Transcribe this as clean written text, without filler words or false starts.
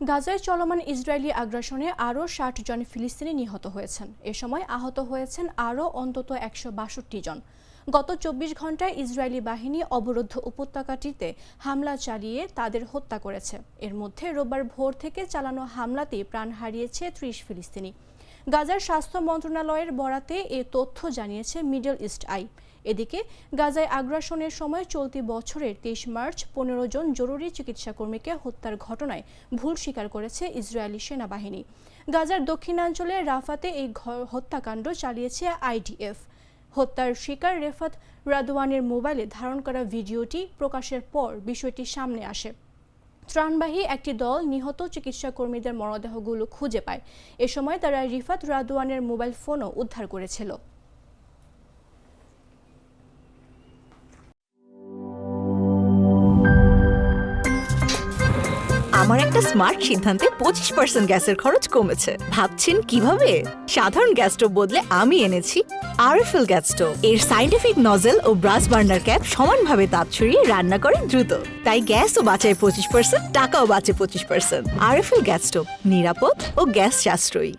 গাজায় চলমান ইসরায়েলি আগ্রাসনে আরও ৬০ জন ফিলিস্তিনি নিহত হয়েছেন। এ সময় আহত হয়েছেন আরও অন্তত ১৬২ জন। গত ২৪ ঘন্টায় ইসরায়েলি বাহিনী অবরুদ্ধ উপত্যকাটিতে হামলা চালিয়ে তাদের হত্যা করেছে। এর মধ্যে রোববার ভোর থেকে চালানো হামলাতেই প্রাণ হারিয়েছে ৩০ ফিলিস্তিনি। গাজার স্বাস্থ্য মন্ত্রণালয়ের বরাতে এ তথ্য জানিয়েছে মিডল ইস্ট আই। এদিকে গাজায় আগ্রাসনের সময় চলতি বছরের ২৩ মার্চ ১৫ জন জরুরি চিকিৎসা কর্মীকে হত্যার ঘটনায় ভুল স্বীকার করেছে ইসরায়েলি সেনাবাহিনী। গাজার দক্ষিণাঞ্চলে রাফাতে এই হত্যাকাণ্ড চালিয়েছে আইডিএফ। হত্যার শিকার রেফাত রাদওয়ানের মোবাইলে ধারণ করা ভিডিওটি প্রকাশের পর বিষয়টি সামনে আসে। ত্রাণবাহী একটি দল নিহত চিকিৎসা কর্মীদের মরদেহগুলো খুঁজে পায়। এ সময় তারা রিফাত রাদওয়ানের মোবাইল ফোনও উদ্ধার করেছিল। আমার একটা স্মার্ট সিদ্ধান্তে 25% গ্যাসের খরচ কমেছে। ভাবছেন কিভাবে? সাধারণ গ্যাস স্টোভ বদলে আমি এনেছি আরএফএল গ্যাস স্টোভ। এর সাইন্টিফিক নজল ও ব্রাস বার্নার ক্যাপ সমানভাবে তাপ ছড়িয়ে রান্না করে দ্রুত। তাই গ্যাসও বাঁচায় 25%, টাকাও বাঁচে 25%। আরএফএল গ্যাস স্টোভ নিরাপদ ও গ্যাস সাশ্রয়ী।